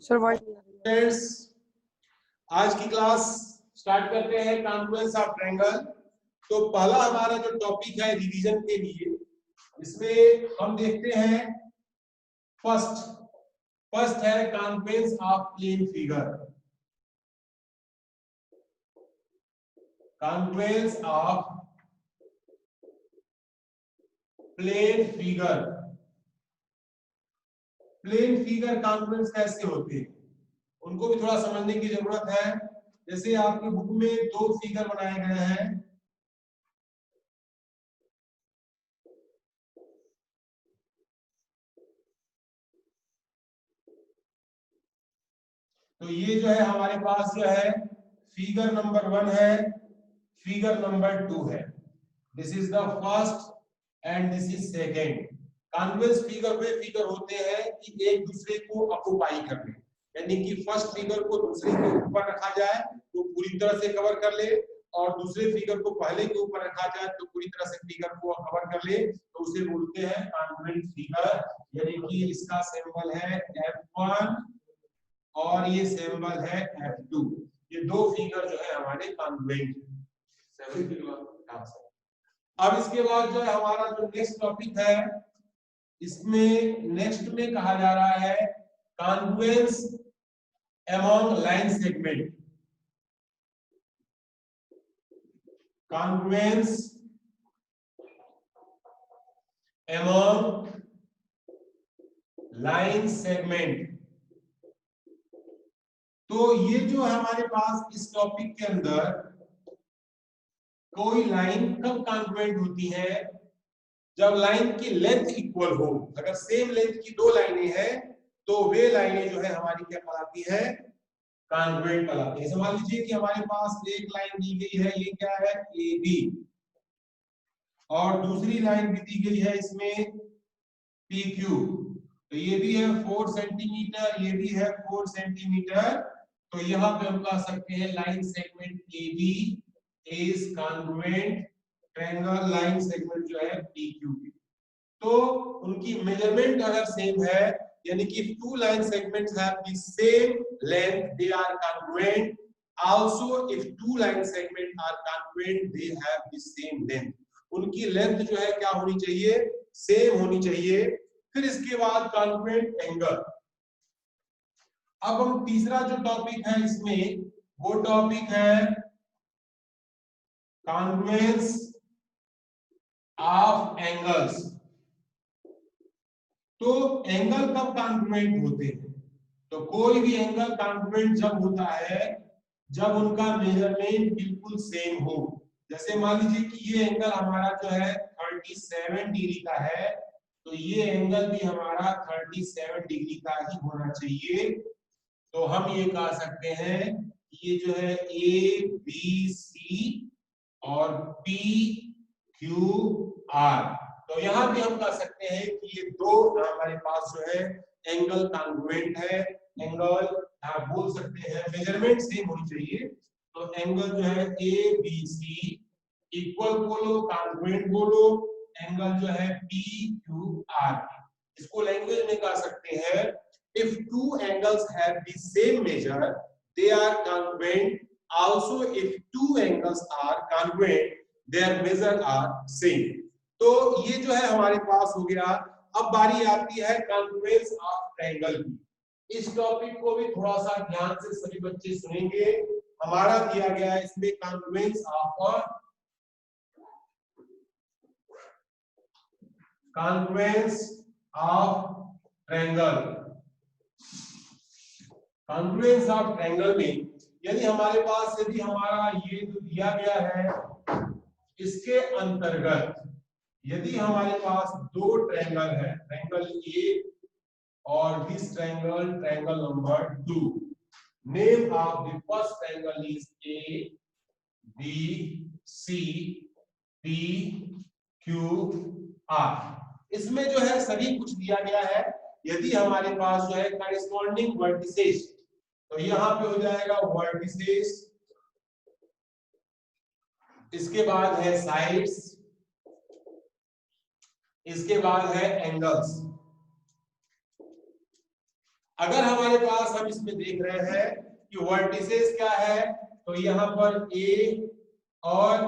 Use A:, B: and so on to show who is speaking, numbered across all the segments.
A: Sir voice नहीं आ रही है।
B: फ्रेंड्स, आज की क्लास स्टार्ट करते हैं कॉन्फ्लुएंस ऑफ ट्रायंगल। तो पहला हमारा जो टॉपिक है रिवीजन के लिए, इसमें हम देखते हैं फर्स्ट है congruence of plane figure. Congruence of plane figure. Plane figure congruence कैसे होते हैं उनको भी थोड़ा समझने की जरूरत है। जैसे आपके बुक में दो फिगर बनाए गए हैं, तो ये जो है हमारे पास जो है फिगर नंबर 1 है, फिगर नंबर 2 है। This is the first and this is second. Confluence figure way figure होते हैं कि एक दूसरे को ऑक्युपाई कर ले, यानी कि फर्स्ट फिगर को दूसरे के ऊपर रखा जाए तो पूरी तरह से कवर कर ले, और दूसरे फिगर को पहले के ऊपर रखा जाए तो पूरी तरह से फिगर को कवर कर ले, तो उसे बोलते हैं कॉन्फ्लुएंस फिगर। यानी कि इसका सिंबल है F1 और ये सिंबल है F2। ये दो फिगर जो है हमारे कॉन्फ्लुएंट। अब इसके बाद जो है हमारा जो नेक्स्ट टॉपिक है, इसमें नेक्स्ट में कहा जा रहा है Confluence among line segment. Confluence among line segment. तो ये जो है हमारे पास इस टॉपिक के अंदर कोई लाइन कब कॉन्फ्लुएंट होती है, जब लाइन की लेंथ इक्वल हो। अगर सेम लेंथ की दो लाइनें हैं तो वे लाइनें जो है हमारी क्या कहलाती है, कॉन्फ्लुएंट कहलाती है। मान लीजिए कि हमारे पास एक लाइन दी गई है, ये क्या है AB, और दूसरी लाइन भी दी गई है इसमें PQ। तो ये भी है 4 सेंटीमीटर, ये भी है 4 सेंटीमीटर। तो यहाँ पे हम कह सकते हैं line segment AB is congruent triangle line segment जो है PQ की। तो उनकी मेजरमेंट अगर सेम है, यानी कि two line segments have the same length, they are congruent. Also if two line segment are congruent, they have the same length. उनकी लेंथ जो है क्या होनी चाहिए, सेम होनी चाहिए। फिर इसके बाद कॉन्ग्रुएंट एंगल। अब हम तीसरा जो टॉपिक है इसमें, वो टॉपिक है कॉन्ग्रुएंस ऑफ एंगल्स। तो एंगल कब कॉन्ग्रुएंट होते हैं, तो कोई भी एंगल कॉन्ग्रुएंट जब होता है जब उनका मेजरमेंट बिल्कुल सेम हो। जैसे मान लीजिए कि ये एंगल हमारा जो है 37 डिग्री का है, तो ये एंगल भी हमारा 37 डिग्री का ही होना चाहिए। तो हम ये कह सकते हैं कि ये जो है ABC और PQR। तो यहाँ भी हम कह सकते हैं कि ये दो हमारे पास जो है एंगल कॉन्ग्रुएंट है। एंगल आप बोल सकते हैं मेजरमेंट सेम होनी चाहिए। तो एंगल जो है ABC इक्वल बोलो, कॉन्ग्रुएंट बोलो, एंगल जो है PQR। इसको लैंग्वेज में कह सकते हैं if two angles have the same measure, they are congruent. Also, if two angles are congruent, their measure are same. तो ये जो है हमारे पास हो गया। अब बारी आती है कॉन्फ्लुएंस ऑफ ट्रायंगल की। इस टॉपिक को भी थोड़ा सा ध्यान से सभी बच्चे सुनेंगे। हमारा दिया गया है इसमें Confluence of triangle. Confluence of triangle में यदि हमारे पास यदि हमारा ये जो दिया गया है, इसके अंतर्गत यदि हमारे पास दो ट्रायंगल है, ट्रायंगल A और this triangle, triangle number 2। Name of the first triangle is A B C P Q R। इसमें जो है सभी कुछ दिया गया है। यदि हमारे पास जो है कॉरेस्पॉन्डिंग वर्टिसेस, तो यहाँ पे हो जाएगा वर्टिसेस, इसके बाद है साइड्स, इसके बाद है एंगल्स। अगर हमारे पास हम इसमें देख रहे हैं कि वर्टिसेस क्या है, तो यहाँ पर ए और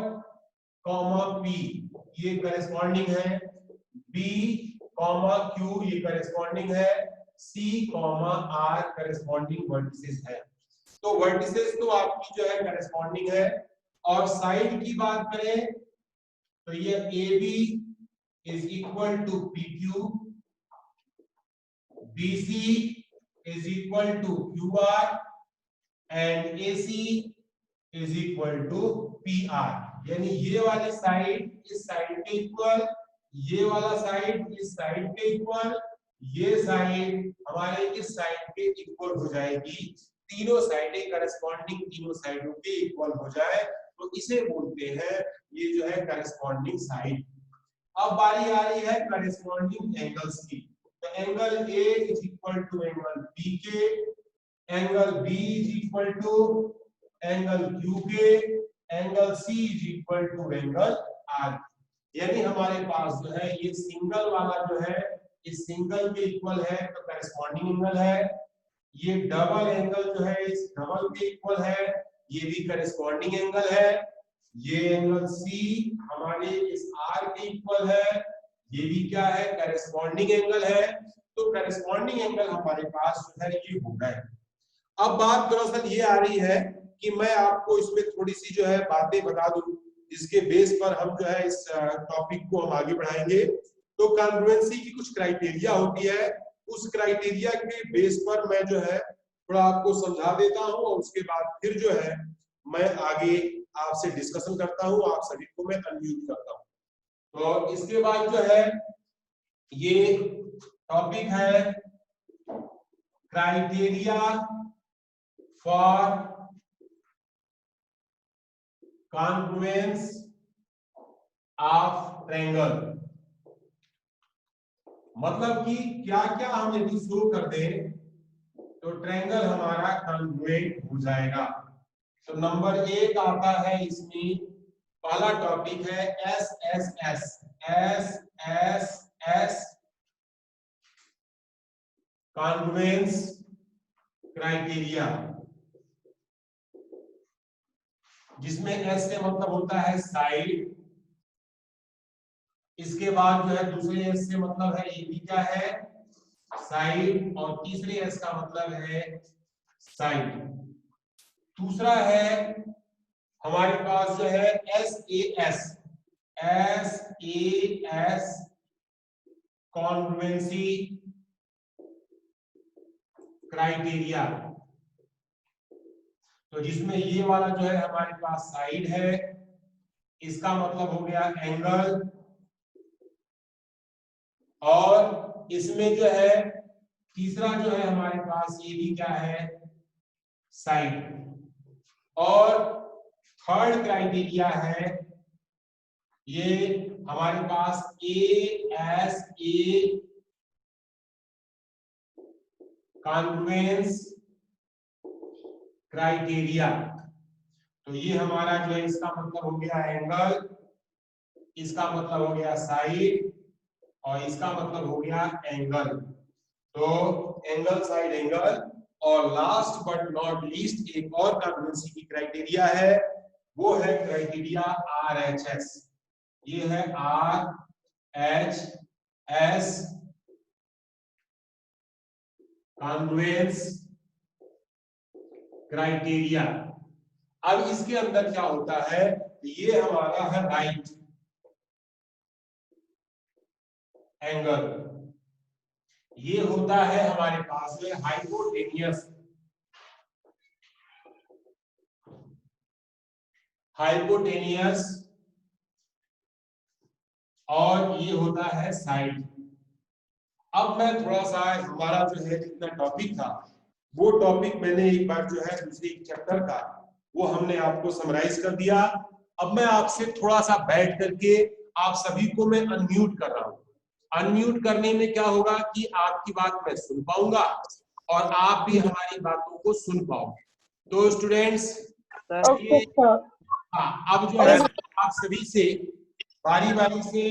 B: कॉमा पी ये करेस्पॉन्डिंग है, बी कॉमा क्यू ये करेस्पॉन्डिंग है, C comma are corresponding vertices है। तो वर्टिसेस तो आपकी जो है करेस्पॉन्डिंग है। और साइड की बात करें तो ये A B is equal to P Q, BC is equal to QR and AC is equal to PR। यानी ये वाली साइड इस साइड के इक्वल, ये वाला साइड इस साइड के इक्वल, ये साइड हमारे इस साइड के इक्वल हो जाएगी। तीनों साइडें करस्पॉन्डिंग तीनों साइडों के इक्वल हो जाए तो इसे बोलते हैं ये जो है करस्पॉन्डिंग साइड। अब बारी आ रही है करस्पॉन्डिंग एंगल्स की। तो angle A is equal to angle B के, angle B is equal to angle Q के, angle C is equal to angle R। यानी हमारे पास जो है ये सिंगल वाला जो है इस सिंगल के इक्वल है तो करस्पॉन्डिंग एंगल है, ये डबल एंगल जो है इस डबल के इक्वल है, ये भी करस्पॉन्डिंग एंगल है, ये एंगल C हमारे इस R के इक्वल है, ये भी क्या है करस्पॉन्डिंग एंगल है। तो करस्पॉन्डिंग एंगल हमारे पास जो है ये हो गए। अब बात दरअसल ये आ रही है कि मैं आपको इसमें थोड़ी सी जो है बातें बता दूं जिसके बेस पर हम जो है इस टॉपिक को हम आगे बढ़ाएंगे। तो कॉन्ग्रुएंसी की कुछ क्राइटेरिया होती है, उस क्राइटेरिया के बेस पर मैं जो है थोड़ा आपको समझा देता हूं और उसके बाद फिर जो है मैं आगे आपसे डिस्कशन करता हूं, आप सभी को मैं अनम्यूट करता हूं। तो इसके बाद जो है ये टॉपिक है criteria for congruence of triangle. मतलब कि क्या क्या हम यदि शो कर दें तो ट्रायंगल हमारा कॉन्ग्रुएंट हो जाएगा। तो नंबर 1 आता है इसमें, पहला टॉपिक है SSS। SSS कॉन्ग्रुएंस क्राइटेरिया, जिसमें S से मतलब होता है साइड, इसके बाद जो है दूसरे S से मतलब है ये भी क्या है साइड, और तीसरे S का मतलब है साइड। दूसरा है हमारे पास जो है SAS। SAS कॉन्ग्रुएंसी क्राइटेरिया, तो जिसमें ये वाला जो है हमारे पास साइड है, इसका मतलब हो गया एंगल, और इसमें जो है तीसरा जो है हमारे पास ये भी क्या है साइड, और थर्ड क्राइटेरिया है ये हमारे पास ASA कॉन्ग्रुएंस क्राइटेरिया। तो ये हमारा जो है इसका मतलब हो गया एंगल, इसका मतलब हो गया साइड, और इसका मतलब हो गया एंगल। तो एंगल साइड एंगल, और लास्ट बट नॉट लीस्ट एक और कॉन्ग्रुएंसी की क्राइटेरिया है, वो है क्राइटेरिया RHS। ये है RHS कॉन्ग्रुएंस क्राइटेरिया। अब इसके अंदर क्या होता है, ये हमारा है राइट एंगल, ये होता है हमारे पास में हाइपोटेनियस। हाइपोटेनियस और ये होता है साइड। अब मैं थोड़ा सा हमारा जो है जितना टॉपिक था वो टॉपिक मैंने एक बार जो है दूसरे चैप्टर का वो हमने आपको समराइज कर दिया। अब मैं आपसे थोड़ा सा बैठ करके आप सभी को मैं अनम्यूट कर रहा हूं। अनम्यूट करने में क्या होगा कि आपकी बात मैं सुन पाऊंगा और आप भी हमारी बातों को सुन पाओगे। तो स्टूडेंट्स हाँ, अब जो है आप सभी से बारी बारी से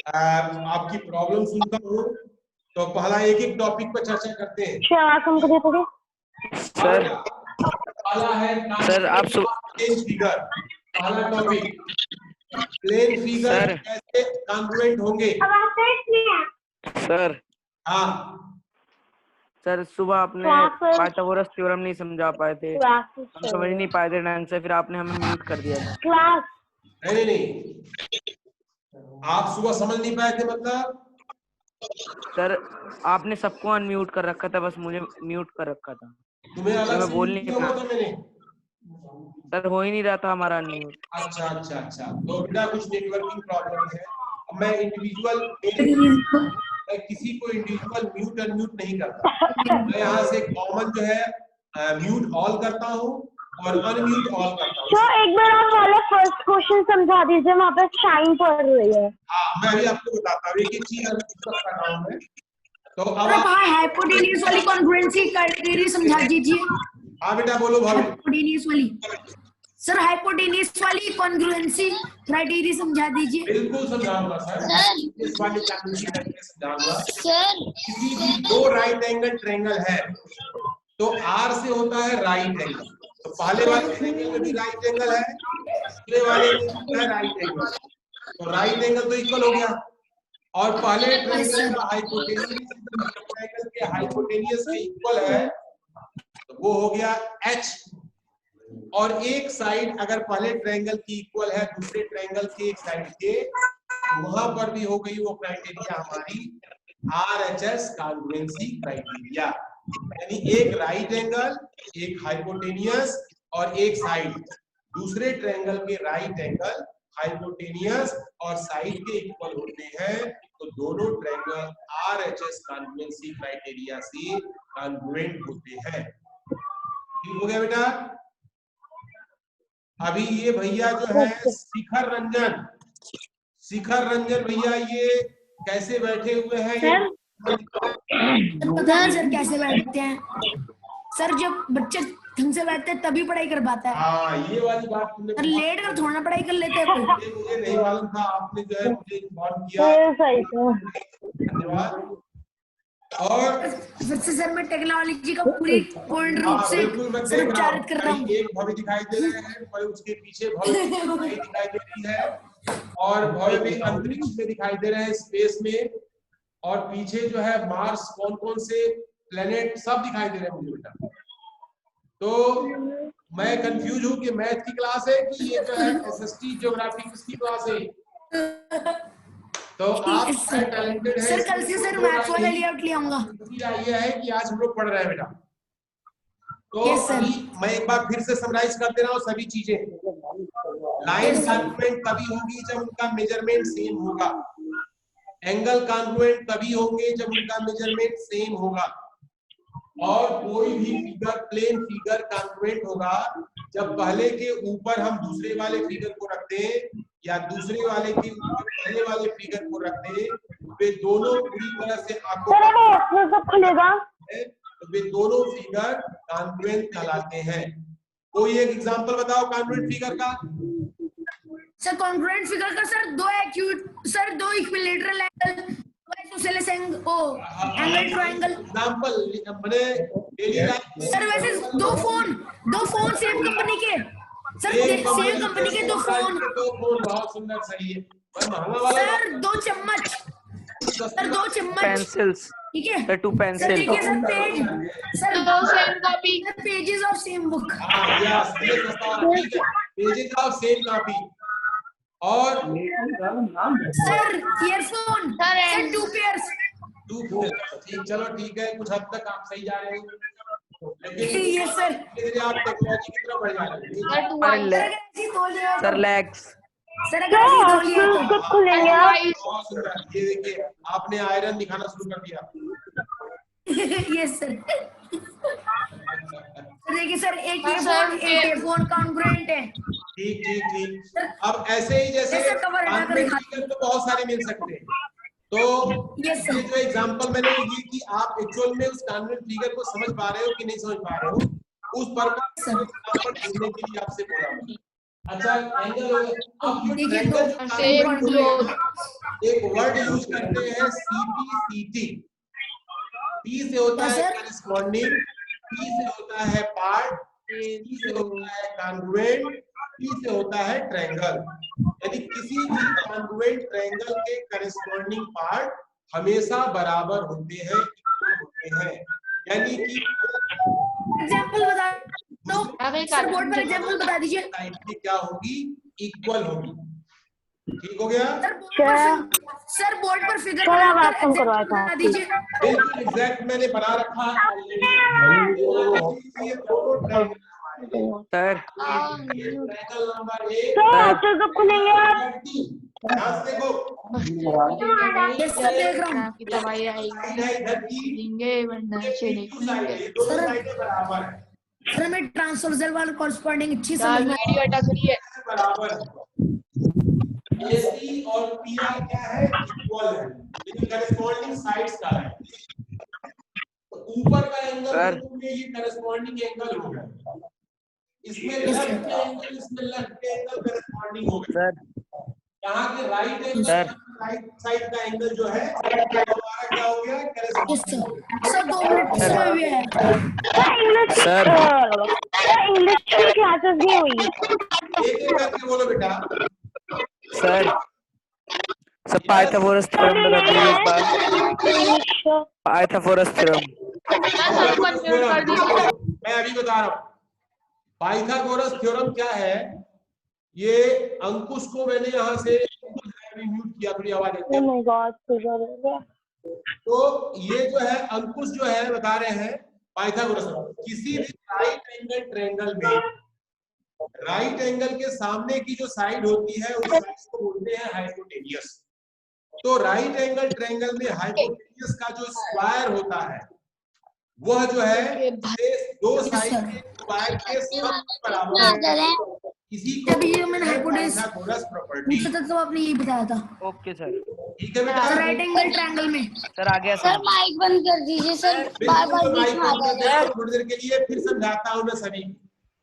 B: आपकी प्रॉब्लम सुनता हूँ। तो पहला एक एक टॉपिक पर चर्चा करते हैं।
A: सर
B: पहला है
A: सर आप
B: प्लेन फिगर। पहला टॉपिक प्लेन फिगर कैसे कॉन्ग्रुएंट होंगे।
A: सर
B: हाँ
A: सर सुबह आपने पाइथागोरस थ्योरम नहीं समझा पाए थे, हम समझ नहीं पाए थे ढंग से, फिर आपने हमें म्यूट कर दिया था।
B: नहीं आप सुबह समझ नहीं पाए थे मतलब।
A: सर आपने सबको अनम्यूट कर रखा था, बस मुझे म्यूट कर रखा था।
B: तुम्हें अलग
A: मैं
B: से
A: बोल
B: म्यूट
A: नहीं
B: किया हुआ था मैंने।
A: सर हो ही नहीं रहा था हमारा अनम्यूट।
B: अच्छा तो बेटा कुछ नेटवर्किंग प्रॉब्लम है। अब मैं इंडिविजुअल मैं किसी को इंडिविजुअल म्यूट अनम्यूट नहीं करता। मैं यहाँ से कॉमन जो है म्यूट ऑल करता हूँ और अनम्यूट ऑल करता हूँ।
C: तो एक बार आप वाला फर्स्ट क्वेश्चन समझा दीजिए, वहाँ पे शाइन पड़ रही है।
B: हाँ मैं अभी आपको बताता हूँ, एक चीज डिस्कस कर रहा हूँ मैं। तो अब आप
D: हाइपोटेन्यूज वाली कॉन्ग्रुएंसी क्राइटेरिया समझा दीजिए।
B: हाँ बेटा बोलो भाभी।
D: हाइपोटेन्यूज वाली सर, हाइपोटेन्यूज वाली कॉन्ग्रुएंसी क्राइटेरिया समझा दीजिए।
B: बिल्कुल समझाऊंगा सर, इस वाले क्राइटेरिया समझाऊंगा।
E: सर
B: किसी भी दो राइट एंगल ट्रायंगल है तो आर से होता है राइट एंगल। तो पहले वाले ट्रायंगल में भी राइट एंगल है, दूसरे वाले में भी है राइट एंगल। तो राइट एंगल तो इक्वल हो गया। और पहले ट्रायंगल का हाइपोटेनियस ट्रायंगल के हाइपोटेनियस के इक्वल है तो वो हो गया h। और एक साइड अगर पहले ट्रायंगल की इक्वल है दूसरे ट्रायंगल के एक साइड के, वहां पर भी हो गई वो क्राइटेरिया हमारी RHS कॉन्ग्रुएंसी क्राइटेरिया। यानी एक राइट एंगल, एक हाइपोटेनियस और एक साइड, दूसरे ट्रायंगल के राइट एंगल, हाइपोटेनियस और साइड के इक्वल होते हैं तो दोनों ट्रायंगल RHS कॉन्ग्रुएंसी क्राइटेरिया से कॉन्ग्रुएंट होते हैं। ठीक हो गया बेटा। अभी ये भैया जो है शिखर रंजन भैया ये कैसे बैठे हुए हैं ये
D: पता है सर कैसे बैठते हैं सर, जब बच्चे ढंग से बैठते हैं तभी पढ़ाई कर पाता है।
B: हाँ ये वाली बात तुमने
D: सर लेट कर थोड़ा पढ़ाई कर लेते हैं।
B: मुझे नहीं मालूम था, आपने जो है मुझे इन्फॉर्म किया, धन्यवाद। और
D: फिर से सर मैं टेक्नोलॉजी का पूरी पूर्ण रूप से सर उच्चारित कर रहा हूँ।
B: एक भव्य दिखाई दे रहे हैं और उसके पीछे भव्य दिखाई दे रही है और भव्य भी अंतरिक्ष में दिखाई दे रहे हैं, स्पेस में। और पीछे जो है मार्स, कौन कौन से प्लेनेट सब दिखाई दे रहे हैं मुझे बेटा। तो मैं कंफ्यूज हूँ कि मैथ की क्लास है कि ये जो है SST ज्योग्राफी किसकी क्लास है। तो आप टैलेंटेड है
D: सर, कल से सर मैथ्स वाला लेआउट ले आऊंगा।
B: ये है कि आज हम लोग पढ़ रहे हैं बेटा। तो
D: yes,
B: अभी मैं एक बार फिर से समराइज कर दे रहा हूँ सभी चीजें। लाइन कॉन्ग्रुएंट तभी होगी जब उनका मेजरमेंट सेम होगा। एंगल कॉन्ग्रुएंट तभी होंगे जब उनका मेजरमेंट सेम होगा। और कोई भी फिगर, प्लेन फिगर कॉन्ग्रुएंट होगा जब पहले के ऊपर हम दूसरे वाले फिगर को रख दें या दूसरे वाले के ऊपर पहले वाले फिगर को रख दें, वे दोनों पूरी तरह से आपको
C: खुलेगा
B: तो वे दोनों फिगर कॉन्ग्रुएंट कहलाते हैं। कोई एक एग्जांपल बताओ कॉन्ग्रुएंट फिगर का।
D: सर कॉन्ग्रुएंट फिगर का सर दो equilateral angle, isosceles angle triangle.
B: Example मैंने डेली लाइफ
D: सर वैसे दो फोन सेम कंपनी के, सर सेम कंपनी के दो फोन
B: बहुत सुंदर, सही है। महंगा वाला
D: सर दो चम्मच
A: पेंसिल्स,
D: ठीक है
A: सर 2
D: सर,
A: पेंसिल।
D: देखिए सर पेज, सर
E: दो same copy,
D: pages of same book.
B: Yes ये सस्ता वाला, ठीक है। Pages of same copy. और
D: सर ईयरफोन सर 2 पेयर्स।
B: ठीक, चलो ठीक है, कुछ हद तक आप सही जा रहे हो, लेकिन
D: ये सर
B: आप टेक्नोलॉजी की तरफ बढ़ जा रहे हो।
A: सर लेग्स,
D: सर अगर ऐसे ही धो लिया तो
C: खुलेंगे आप।
B: बहुत सुंदर, ये देखिए आपने आयरन दिखाना शुरू कर दिया।
D: Yes sir. देखिए सर एक फोन कॉन्ग्रुएंट है।
B: ठीक। अब ऐसे ही जैसे कॉन्ग्रुएंट फिगर तो बहुत सारे मिल सकते हैं। तो ये जो एग्जांपल मैंने ये कि आप एक्चुअल में उस कॉन्ग्रुएंट फिगर को समझ पा रहे हो कि नहीं समझ पा रहे हो, उस पर एग्जांपल ढूंढने के लिए आपसे बोला। अच्छा एंगल हो गया। अब एक वर्ड यूज करते हैं CPCT। P से होता है
D: सर?
B: करस्पॉन्डिंग, P से होता है पार्ट, P से होता है कॉन्ग्रुएंट, P से होता है ट्रायंगल। यदि किसी भी कॉन्ग्रुएंट ट्रायंगल के करस्पॉन्डिंग पार्ट हमेशा बराबर होते हैं, इक्वल होते हैं, यानी कि
D: एग्जांपल बता दो सर, बोर्ड पर एग्जांपल बता दीजिए।
B: साइड की क्या होगी, इक्वल होगी। ठीक हो गया
D: सर बोर्ड पर फिगर
C: सर आप
D: बनाकर
C: एक्शन करवाया था
D: बता दीजिए।
B: बिल्कुल एग्जैक्ट मैंने बना रखा है ऑलरेडी। ये दोनों ट्रायंगल
A: सर
B: ये ट्रायंगल नंबर 1
C: सर तो कब खुलेंगे आप?
B: ध्यान से देखो,
D: यस सर, देख रहा हूँ।
E: की दवाई आएगी
B: साइड है इधर की,
E: लेंगे वरना अच्छे नहीं
B: टू साइड है,
E: खुलेंगे।
B: दोनों साइडें बराबर है,
D: सर हमें ट्रांसवर्सल वाला कॉरस्पॉन्डिंग अच्छी
E: यार
D: समझ में
E: वीडियो अटक रही है।
B: बराबर है। AC और PR क्या है, इक्वल है, लेकिन करस्पॉन्डिंग साइड्स का है। तो ऊपर का एंगल में ये करस्पॉन्डिंग एंगल हो गया, इसमें लेफ्ट के एंगल, इसमें लेफ्ट के एंगल करस्पॉन्डिंग हो गए। यहाँ के राइट एंगल, राइट साइड का एंगल जो है तो हमारा क्या हो गया, करस्पॉन्डिंग।
D: सर 2 मिनट समय भी है।
C: सर इंग्लिश की क्लासेस भी हुई।
B: एक एक करके बोलो बेटा।
A: सर पाइथागोरस थ्योरम बता दीजिए एक बार। पाइथागोरस थ्योरम
E: कर दीजिए।
B: मैं अभी बता रहा हूँ। पाइथागोरस थ्योरम क्या है, ये अंकुश को मैंने यहाँ से म्यूट किया, थोड़ी आवाज देते हैं। तो ये जो है अंकुश जो है बता रहे हैं पाइथागोरस, किसी भी राइट एंगल ट्रायंगल में राइट एंगल के सामने की जो साइड होती है उस साइड को बोलते हैं हाइपोटेनियस। तो राइट एंगल ट्रायंगल में हाइपोटेनियस का जो स्क्वायर होता है वह जो है दो साइड के स्क्वायर के सम बराबर है। इसी को
D: जब ये मैंने हाइपोटेनियस
B: प्रॉपर्टी,
D: पूछा था तो आपने यही बताया था।
A: Okay sir.
B: ठीक है बेटा।
D: राइट एंगल ट्रायंगल में
A: सर आ गया
C: सर माइक बंद कर दीजिए सर, बार बार बीच में आ जाता है।
B: थोड़ी देर के लिए फिर समझाता हूँ मैं सभी,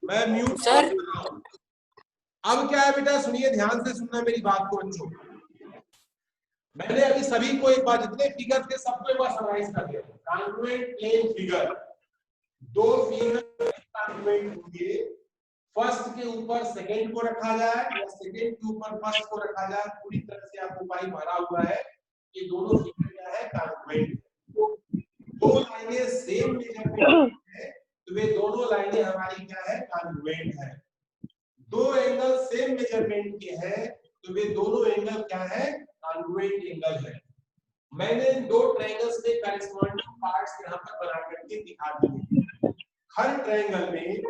B: मैं म्यूट
A: सर।
B: अब क्या है बेटा, सुनिए ध्यान से सुनना मेरी बात को बच्चों। मैंने अभी सभी को एक बार जितने फिगर थे सबको एक बार समराइज कर दिया। कॉन्ग्रुएंट प्लेन फिगर, दो फिगर कॉन्ग्रुएंट होंगे, फर्स्ट के ऊपर सेकंड को रखा जाए या सेकंड के ऊपर फर्स्ट को रखा जाए, पूरी तरह से आपको पाई भरा हुआ है। ये दोनों फिगर क्या है, कॉन्ग्रुएंट। दो लाइनें सेम मेजरमेंट है तो वे दोनों लाइनें हमारी क्या है, कॉन्ग्रुएंट है। दो एंगल सेम मेजरमेंट के हैं तो वे दोनों एंगल क्या है, कॉन्ग्रुएंट एंगल है। मैंने दो ट्रायंगल्स के कॉरेस्पॉन्डिंग पार्ट्स यहां पर बना करके दिखा दिए। हर ट्रायंगल में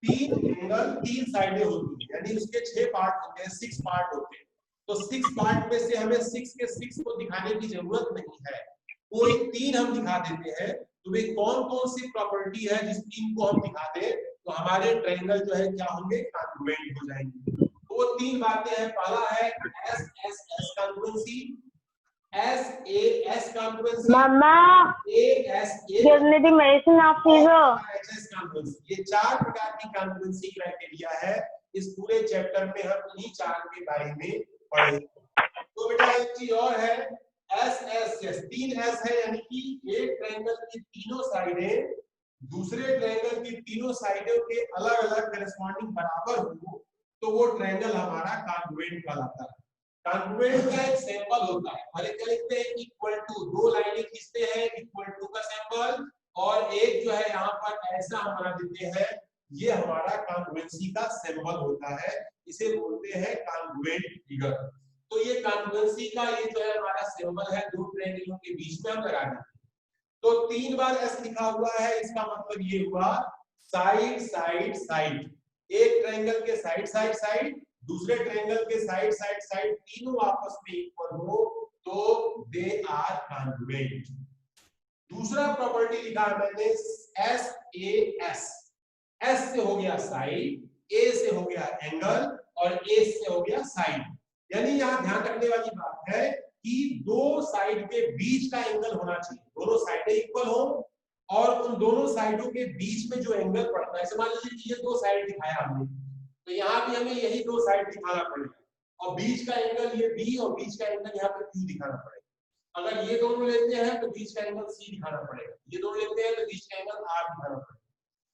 B: तीन एंगल, तीन साइडें होती हैं, यानी उसके 6 पार्ट होते हैं, 6 पार्ट होते हैं। तो 6 पार्ट में से हमें 6 के 6 को दिखाने की जरूरत नहीं है, कोई तीन हम दिखा देते हैं। तो वे कौन कौन सी प्रॉपर्टी है जिस तीन को हम दिखा दें तो हमारे ट्रायंगल जो है क्या होंगे, कॉन्ग्रुएंट हो जाएंगे। तो वो तीन बातें हैं। पहला है S S S congruency, S A S congruency,
C: mama
B: A S A
C: give me the medicine of fever.
B: H congruency. ये 4 प्रकार की कॉन्ग्रुएंसी क्राइटेरिया है। इस पूरे चैप्टर में हम इन्हीं 4 के बारे में पढ़ेंगे। तो बेटा एक चीज और है, एस एस एस, 3 एस है, यानी कि एक ट्रायंगल की तीनों साइडें दूसरे ट्रायंगल की तीनों साइडों के अलग अलग कॉरेस्पॉन्डिंग बराबर हो तो वो ट्रायंगल हमारा कॉन्ग्रुएंट कहलाता है। कॉन्ग्रुएंट का एक सिंबल होता है, भले क्या लिखते हैं, इक्वल टू, दो लाइनें खींचते हैं इक्वल टू का सिंबल, और एक जो है यहाँ पर ऐसा हम बना देते हैं, ये हमारा कॉन्ग्रुएंसी का सिंबल होता है। इसे बोलते हैं कॉन्ग्रुएंट फिगर। तो ये कॉन्ग्रुएंसी का ये जो है हमारा सिंबल है, दो ट्रायंगलों के बीच में हम लगा देते हैं। तो 3 बार एस लिखा हुआ है, इसका मतलब ये हुआ साइड साइड साइड। एक ट्रायंगल के साइड साइड साइड, दूसरे ट्रायंगल के साइड साइड साइड, तीनों आपस में इक्वल हो तो दे आर कॉन्ग्रुएंट। दूसरा प्रॉपर्टी लिखा है मैंने एस ए एस। एस से हो गया साइड, ए से हो गया एंगल और ए से हो गया साइड। यानी यहाँ ध्यान रखने वाली बात है कि दो साइड के बीच का एंगल होना चाहिए, दोनों साइडें इक्वल हो और उन दोनों साइडों के बीच में जो एंगल पड़ता है, मान लीजिए कि ये दो साइड दिखाया हमने, तो यहाँ भी हमें यही दो साइड दिखाना पड़ेगा और बीच का एंगल ये बी और बीच का एंगल यहाँ पे क्यू दिखाना पड़ेगा। अगर ये दोनों लेते हैं तो बीच का एंगल सी दिखाना पड़ेगा, ये दोनों लेते हैं तो बीच का एंगल आर दिखाना पड़ेगा।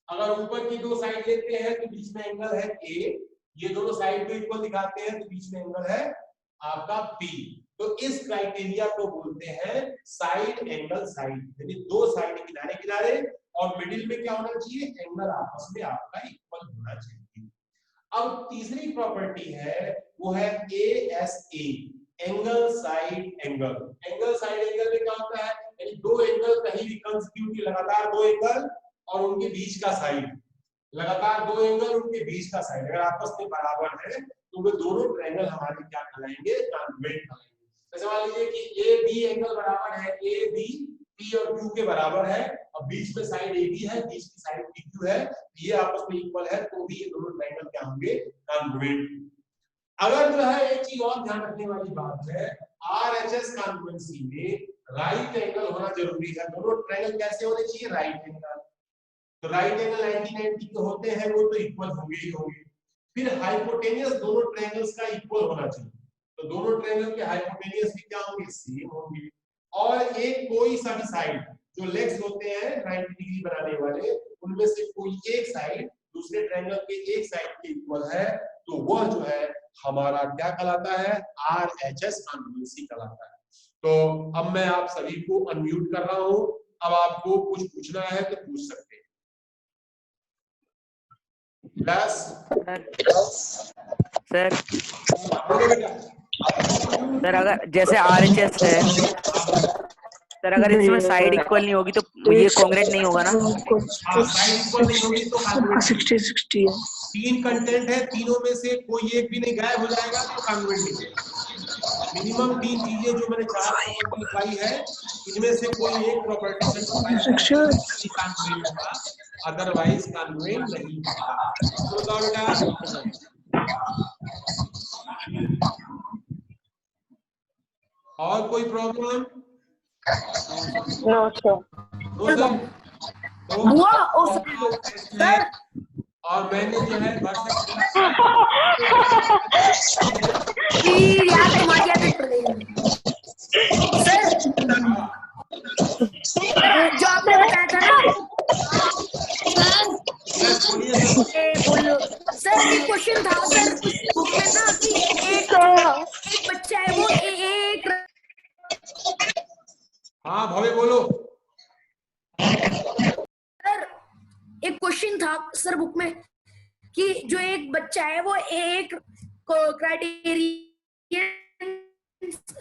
B: अगर ऊपर की दो साइड लेते हैं तो बीच में एंगल है ए, ये दोनों साइड को इक्वल दिखाते हैं तो बीच में एंगल है आपका पी। तो इस क्राइटेरिया को बोलते हैं साइड एंगल साइड, यानी दो साइड किनारे किनारे और मिडिल में क्या होना चाहिए, एंगल आपस में आपका इक्वल होना चाहिए। अब तीसरी प्रॉपर्टी है वो है ASA, angle side angle. Angle side angle में क्या होता है, यानी दो एंगल कहीं भी कंसेक्यूटिव लगातार दो एंगल और उनके बीच का साइड, लगातार दो एंगल उनके बीच का साइड अगर आपस में बराबर है तो वे दोनों ट्रायंगल हमारे क्या कहलाएंगे, कॉन्ग्रुएंट कहलाएंगे। जैसे मान लीजिए कि AB एंगल बराबर है AB P और Q के बराबर है, अब बीच में साइड AB है, बीच की साइड PQ है, ये आपस में इक्वल है तो भी ये दोनों ट्रायंगल क्या होंगे, कॉन्ग्रुएंट। अगर जो है एक चीज और ध्यान रखने वाली बात है, RHS कॉन्ग्रुएंसी में राइट एंगल होना जरूरी है। दोनों ट्रायंगल कैसे होने चाहिए, राइट एंगल। तो राइट एंगल 90-90 के होते हैं वो तो इक्वल होंगे ही होंगे। फिर हाइपोटेनियस दोनों ट्रायंगल्स का इक्वल होना चाहिए, तो दोनों ट्रायंगल के हाइपोटेनियस भी क्या होंगे, सेम होंगे। और एक कोई सा भी साइड जो लेग्स होते हैं 90 डिग्री बनाने वाले, उनमें से कोई एक साइड दूसरे ट्रायंगल के एक साइड के इक्वल है तो वह जो है हमारा क्या कहलाता है, RHS कॉन्ग्रुएंसी कहलाता है। तो अब मैं आप सभी को अनम्यूट कर रहा हूं, अब आपको कुछ पूछना है तो पूछ सकते हैं।
A: सर अगर जैसे RHS है सर, अगर इसमें साइड इक्वल नहीं होगी तो ये कॉन्ग्रुएंट नहीं होगा ना।
B: साइड इक्वल नहीं होगी तो 60-60 है। तीन कंटेंट है, तीनों में से कोई एक भी नहीं गायब हो जाएगा तो कॉन्ग्रुएंट नहीं है। मिनिमम तीन चीजें जो मैंने चार प्रॉपर्टी लिखवाई है, इनमें से कोई एक प्रॉपर्टी से कॉन्ग्रुएंट होगा, अदरवाइज कॉन्ग्रुएंट नहीं होगा। तो बताओ बेटा, और कोई प्रॉब्लम?
C: No sir.
B: और मैंने जो है
D: जो आपने बताया था ना सर, एक क्वेश्चन था सर बुक में ना कि एक बच्चा है वो एक
B: हाँ भवे बोलो
D: सर। एक क्वेश्चन था सर बुक में कि जो एक बच्चा है वो एक क्राइटेरिया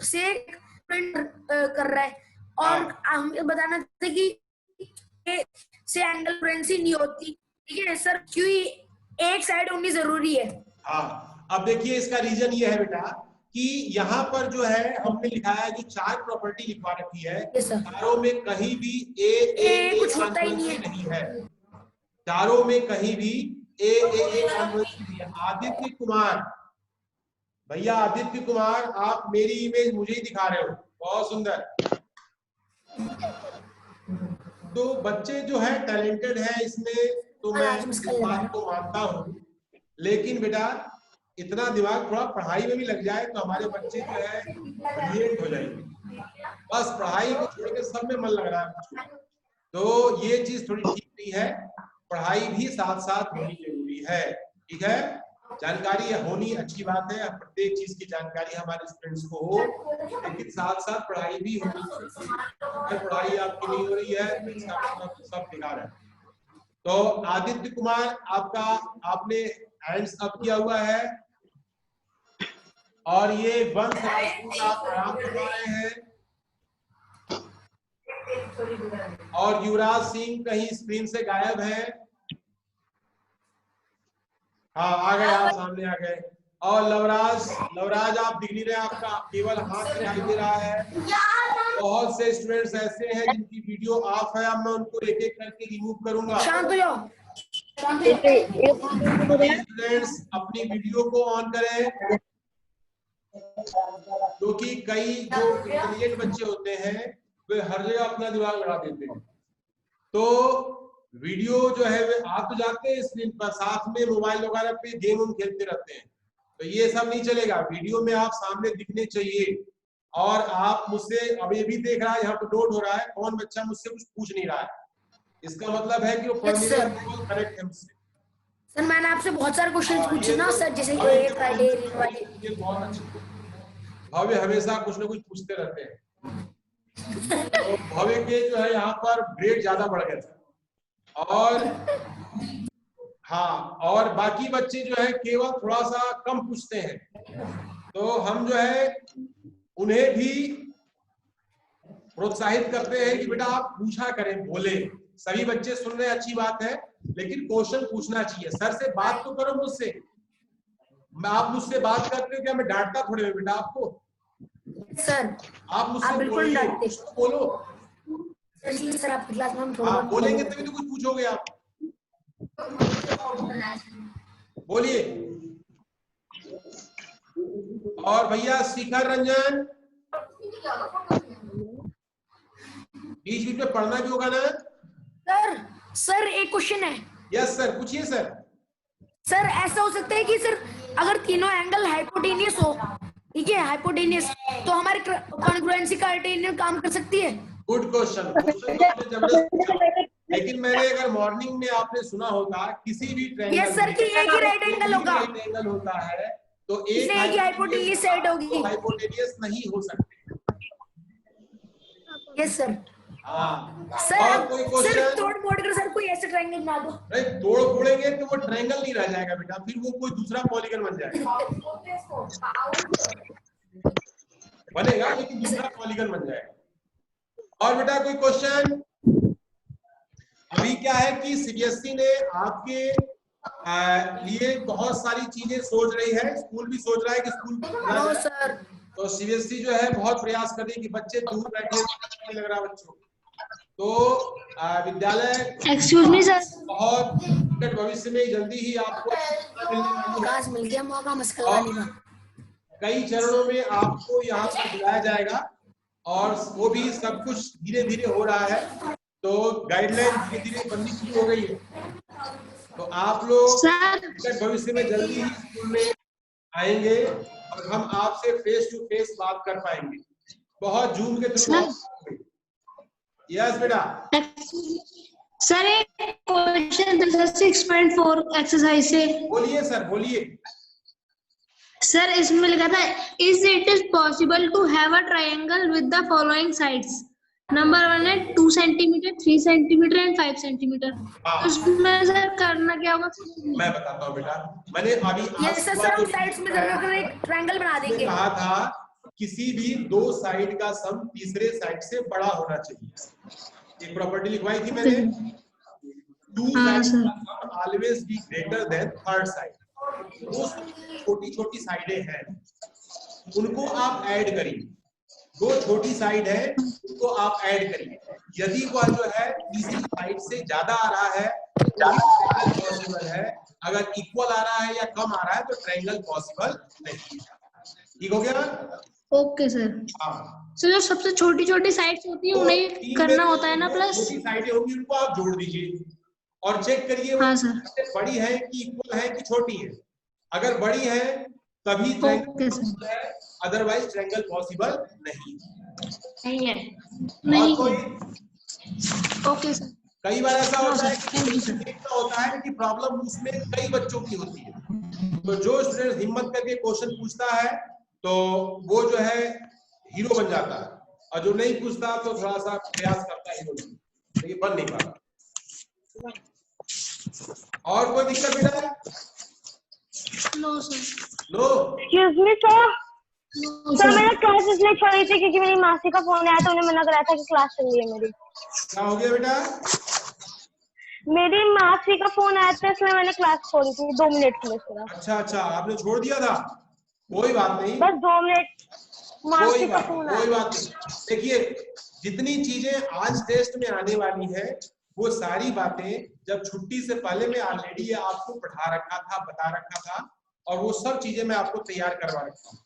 D: से कर रहा है और हमें बताना था कि से एंगल कॉन्ग्रुएंसी नहीं होती, ठीक है सर, क्योंकि एक साइड होनी जरूरी है।
B: हाँ, अब देखिए इसका रीजन ये है बेटा कि यहाँ पर जो है हमने लिखा है कि चार प्रॉपर्टी लिखवा रखी है, चारों में कहीं भी ए
D: कुछ होता ही
B: नहीं है, चारों में कहीं भी ए कॉन्ग्रुएंसी नहीं है। आदित्य कुमार भैया, आदित्य कुमार आप मेरी इमेज मुझे ही दिखा रहे हो, बहुत सुंदर। तो बच्चे जो है टैलेंटेड है इसमें, तो मैं इस बात को मानता हूँ, लेकिन बेटा इतना दिमाग थोड़ा पढ़ाई में भी लग जाए तो हमारे बच्चे जो है ब्रिलियंट हो जाएंगे। बस पढ़ाई को छोड़ के सब में मन लग रहा है, तो ये चीज थोड़ी ठीक नहीं है, पढ़ाई भी साथ साथ होनी जरूरी है, ठीक है। जानकारी होनी अच्छी बात है, प्रत्येक चीज की जानकारी हमारे स्टूडेंट्स को हो, लेकिन साथ साथ पढ़ाई भी होनी चाहिए। अगर पढ़ाई आपकी नहीं हो रही है तो इसका मतलब सब बेकार है। तो आदित्य कुमार आपका, आपने हैंड्स अप किया हुआ है और ये वंश राजपूत आप प्रणाम करवा रहे हैं, और युवराज सिंह कहीं स्क्रीन से गायब है। हाँ आ गए, आप सामने आ गए। और लवराज आप दिख नहीं रहे, आपका केवल हाथ दिखाई दे रहा है। बहुत से स्टूडेंट्स ऐसे हैं जिनकी वीडियो ऑफ है, अब मैं उनको एक एक करके रिमूव करूंगा। स्टूडेंट्स अपनी वीडियो को ऑन करें, क्योंकि कई जो इंटेलिजेंट बच्चे होते हैं वे हर जगह अपना दिमाग लगा देते हैं। तो वीडियो जो है वे आप तो जाते हैं स्क्रीन पर, साथ में मोबाइल वगैरह पे गेम खेलते रहते हैं, तो ये सब नहीं चलेगा। वीडियो में आप सामने दिखने चाहिए, और आप मुझसे अब ये भी देख रहा है, यहाँ पे नोट हो रहा है कौन बच्चा मुझसे कुछ पूछ नहीं रहा है, इसका मतलब है कि वो फॉर्मूला करेक्ट है मुझसे।
D: सर मैंने आपसे बहुत सारे क्वेश्चन पूछे ना सर, जैसे कि
B: ये बहुत अच्छे, भव्य हमेशा कुछ ना कुछ पूछते रहते हैं। तो भव्य के जो है यहाँ पर ग्रेड ज्यादा बढ़ गया था, और हाँ, और बाकी बच्चे जो है केवल थोड़ा सा कम पूछते हैं। तो हम जो है उन्हें भी प्रोत्साहित करते हैं कि बेटा आप पूछा करें, बोले। सभी बच्चे सुन रहे हैं, अच्छी बात है, लेकिन क्वेश्चन पूछना चाहिए। सर से बात तो करो मुझसे, आप मुझसे बात करते हो क्या? मैं डांटता थोड़े में बेटा आपको।
D: सर
B: आप मुझसे
D: बिल्कुल डांटते,
B: बोलो
D: सर आपकी क्लास में हम
B: थोड़ा बोलेंगे तभी तो कुछ पूछोगे आप। बोलिए। और भैया शिखर रंजन, बीच बीच में पढ़ना भी होगा ना
D: सर एक क्वेश्चन है।
B: यस सर, पूछिए सर।
D: सर ऐसा हो सकता है कि सर अगर तीनों एंगल हाइपोटेनियस हो, ठीक है, हाइपोटेनियस, तो हमारे कॉन्ग्रुएंसी क्राइटेरियन काम कर सकती है?
B: गुड क्वेश्चन, क्वेश्चन जबरदस्त पूछा। लेकिन मैंने अगर मॉर्निंग में आपने सुना होगा किसी भी ट्रायंगल
D: यस सर कि एक ही राइट एंगल होगा,
B: राइट एंगल होता है तो एक
D: ही हाइपोटेनियस साइड होगी,
B: हाइपोटेनियस नहीं हो सकते।
D: Yes sir.
B: हाँ
D: सर
B: और कोई
D: सर
B: क्वेश्चन?
D: तोड़ मोड़ कर सर कोई ऐसे ट्रायंगल बना दो।
B: नहीं, तोड़ फोड़ेंगे तो वो ट्रायंगल नहीं रह जाएगा बेटा, फिर वो कोई दूसरा पॉलीगन बन जाएगा, बनेगा लेकिन दूसरा पॉलीगन बन जाएगा। और बेटा कोई क्वेश्चन? अभी क्या है कि सीबीएसई ने आपके लिए बहुत सारी चीजें सोच रही है, स्कूल भी सोच रहा है कि स्कूल
D: सर,
B: तो सीबीएसई जो है बहुत प्रयास कर रही है कि बच्चे दूर बैठे, लग रहा बच्चों तो विद्यालय
D: एक्सक्यूज मी सर,
B: बहुत निकट भविष्य में जल्दी ही आपको
D: मिल गया मौका मस्कलाने का।
B: कई चरणों में आपको यहाँ पर बुलाया जाएगा और वो भी सब कुछ धीरे धीरे हो रहा है, तो गाइडलाइन धीरे धीरे बननी शुरू हो गई है। तो आप लोग निकट भविष्य में जल्दी ही स्कूल में आएंगे और हम आपसे फेस टू फेस बात कर पाएंगे, बहुत जूम के थ्रू। यस बेटा।
F: सर एक क्वेश्चन 6.4 एक्सरसाइज से।
B: बोलिए सर, बोलिए।
F: सर इसमें लिखा था is it is possible to have a triangle with the following sides. Number 1 है 2 सेंटीमीटर, 3 सेंटीमीटर एंड 5 सेंटीमीटर। उसमें सर करना क्या होगा?
B: मैं बताता हूँ बेटा, मैंने अभी
D: सर साइड्स में एक ट्रायंगल बना देंगे।
B: कहा था किसी भी दो साइड का सम तीसरे साइड से बड़ा होना चाहिए, एक प्रॉपर्टी लिखवाई थी मैंने। टू साइड्स का sum always be greater than third side. दो छोटी छोटी साइडें हैं उनको आप ऐड करिए, दो छोटी साइड है उनको आप ऐड करिए, यदि वह जो है तीसरी साइड से ज्यादा आ रहा है तो पॉसिबल है, अगर इक्वल आ रहा है या कम आ रहा है तो ट्रायंगल पॉसिबल नहीं। ठीक हो गया?
F: Okay sir.
B: हाँ
F: सर जो सबसे छोटी छोटी साइड्स होती है उन्हें करना होता है ना प्लस?
B: छोटी साइडें होंगी उनको आप जोड़ दीजिए और चेक करिए
F: हाँ सर।
B: बड़ी है कि इक्वल है कि छोटी है। अगर बड़ी है तभी ट्रायंगल है, अदरवाइज ट्रायंगल पॉसिबल नहीं
F: है। नहीं
B: कोई?
F: Okay sir.
B: कई बार ऐसा होता है कि प्रॉब्लम उसमें कई बच्चों की होती है, तो जो स्टूडेंट हिम्मत करके क्वेश्चन पूछता है तो वो जो है हीरो बन जाता है, और जो नहीं पूछता तो थोड़ा सा प्रयास करता है हीरो बनने, लेकिन बन नहीं पाता। और कोई दिक्कत बेटा?
F: No sir.
B: No.
C: Excuse me sir, sir मैंने क्लास इसलिए छोड़ी थी क्योंकि मेरी मासी का फोन आया था, उन्हें मना कराया था कि क्लास चल रही है मेरी।
B: क्या हो गया बेटा?
C: मेरी मासी का फोन आया था इसलिए मैंने क्लास छोड़ी थी 2 मिनट के लिए सिर्फ।
B: अच्छा, आपने छोड़ दिया था? कोई बात नहीं,
C: बस 2 मिनट। मासी का फोन आया।
B: कोई बात नहीं। देखिए जितनी चीजें आज टेस्ट में आने वाली है वो सारी बातें जब छुट्टी से पहले मैं ऑलरेडी आपको पढ़ा रखा था, बता रखा था, और वो सब चीजें मैं आपको तैयार करवा रखा हूँ,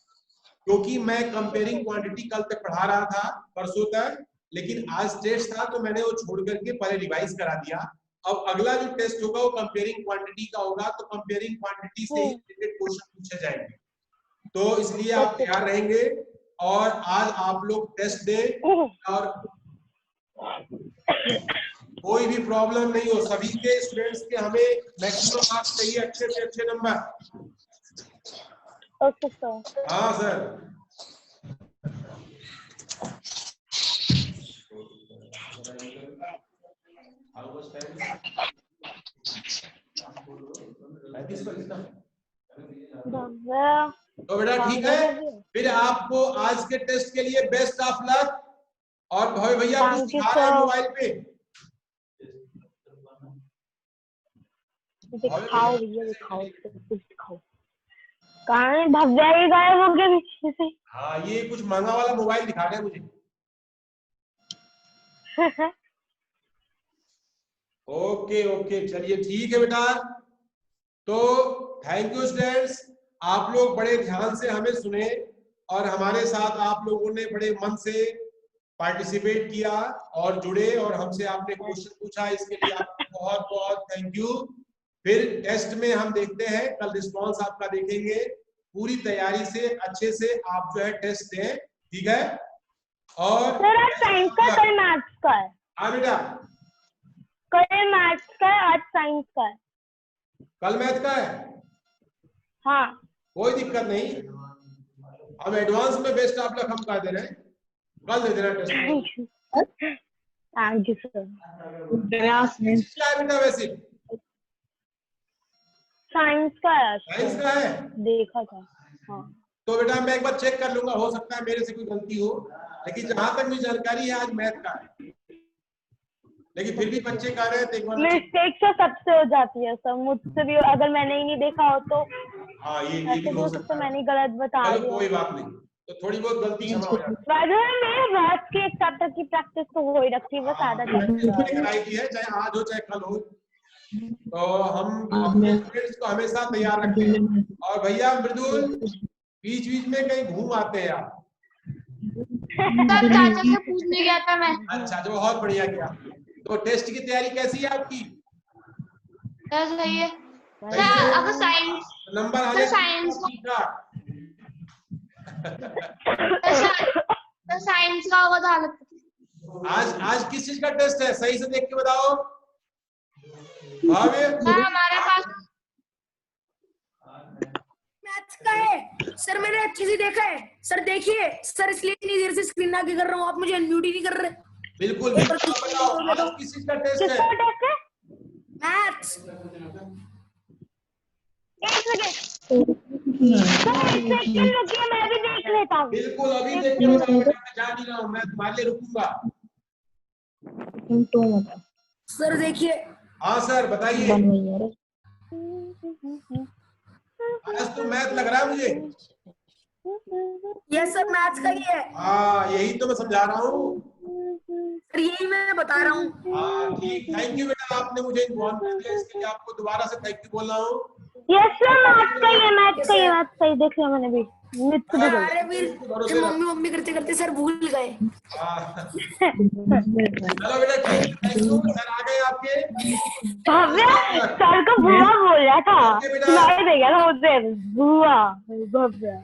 B: क्योंकि मैं कंपेयरिंग क्वांटिटी कल तक पढ़ा रहा था, परसों तक, लेकिन आज टेस्ट था तो मैंने वो छोड़ करके पहले रिवाइज करा दिया। अब अगला जो टेस्ट होगा वो कंपेयरिंग क्वांटिटी का होगा, तो कंपेयरिंग क्वांटिटी से ही रिलेटेड क्वेश्चन पूछे जाएंगे, तो इसलिए आप तैयार रहेंगे। और आज आप लोग टेस्ट दें और कोई भी प्रॉब्लम नहीं हो, सभी के स्टूडेंट्स के हमें मैक्सिमम मार्क्स चाहिए, अच्छे से अच्छे नंबर।
C: Okay sir.
B: हाँ सर। तो बेटा ठीक है, फिर आपको आज के टेस्ट के लिए बेस्ट ऑफ लक। और भाई भैया कुछ दिखा रहे हैं मोबाइल पे,
C: दिखाओ भैया, दिखाओ कुछ दिखाओ। कहाँ है भव्या? ये गायब हो गया पीछे से।
B: हाँ ये कुछ महंगा वाला मोबाइल दिखा रहे हैं मुझे। ओके ओके चलिए ठीक है बेटा। तो थैंक यू स्टूडेंट्स, आप लोग बड़े ध्यान से हमें सुने और हमारे साथ आप लोगों ने बड़े मन से पार्टिसिपेट किया और जुड़े और हमसे आपने क्वेश्चन पूछा, इसके लिए आपको बहुत बहुत थैंक यू। फिर टेस्ट में हम देखते हैं, कल रिस्पॉन्स आपका देखेंगे। पूरी तैयारी से अच्छे से आप जो है टेस्ट दें, ठीक है। और
C: सर आज साइंस का, कल मैथ्स का है।
B: हाँ बेटा,
C: कल मैथ्स का है, आज साइंस का है।
B: कल मैथ का है।
C: हाँ
B: कोई दिक्कत नहीं, हम एडवांस में बेस्ट आप लोग हम कर दे रहे हैं, कल दे देना टेस्ट।
C: Thank you sir.
B: क्या है बेटा वैसे?
C: साइंस का है।
B: साइंस का है,
C: देखा था। हाँ
B: तो बेटा मैं एक बार चेक कर लूंगा, हो सकता है मेरे से कोई गलती हो, लेकिन जहां तक मुझे जानकारी है आज मैथ का है। लेकिन फिर भी बच्चे कह रहे हैं तो एक बार
C: मिस्टेक तो सबसे हो जाती है सर, मुझसे भी। अगर मैंने ही नहीं देखा हो तो
B: हाँ ये भी हो सकता है।
C: मैंने गलत बता
B: चलो
C: दिया।
B: कोई बात नहीं, तो थोड़ी बहुत गलती क्षमा हो जाती है।
C: मेरे मैथ्स के एक चैप्टर की प्रैक्टिस तो हो ही रखी है, बस आधा
B: कराई थी है, चाहे आज हो चाहे कल हो। तो हम अपने स्टूडेंट्स को हमेशा तैयार रखते हैं। और भैया मृदुल, बीच बीच में कहीं घूम आते हैं आप।
E: सर चाचा से पूछने गया था मैं।
B: अच्छा जो बहुत बढ़िया किया। तो टेस्ट की तैयारी कैसी है आपकी?
E: सर सही है सर। अगर साइंस
B: नंबर आ
E: सर साइंस सर साइंस का होगा तो हालत।
B: आज किस चीज का टेस्ट है, सही से देख के बताओ। भावे
E: सर हमारे पास
D: मैथ्स का है सर, मैंने अच्छे से देखा है सर। देखिए सर, इसलिए इतनी देर से स्क्रीन आगे कर रहा हूँ, आप मुझे अनम्यूट ही नहीं कर रहे।
B: बिल्कुल बिल्कुल, आप बताओ आज किस चीज का टेस्ट है?
D: मैथ्स।
C: मैं भी देख लेता हूँ।
B: बिल्कुल अभी देख के बताओ, मैं जा नहीं रहा हूँ, मैं तुम्हारे लिए रुकूंगा।
D: सर देखिए।
B: हाँ सर बताइए। आज तो मैथ लग रहा है मुझे।
D: ये सर मैथ्स का ही है।
B: हाँ यही तो मैं समझा रहा हूँ।
D: सर यही मैं बता रहा हूँ।
B: हाँ ठीक, थैंक यू बेटा, आपने मुझे इन्फॉर्म कर दिया, इसके लिए आपको दोबारा से थैंक यू बोल रहा हूँ।
C: यस सर, मैथ्स का ही है, मैथ्स का ही है, मैथ्स का ही। देख लिया मैंने भी।
D: अरे फिर मम्मी मम्मी करते करते सर भूल गए।
B: चलो बेटा ठीक, थैंक यू। सर आ गए आपके।
C: सर को बुआ बोल रहा था,
B: ओके बेटा।
C: सुनाई दे गया था मुझे बुआ भव्या।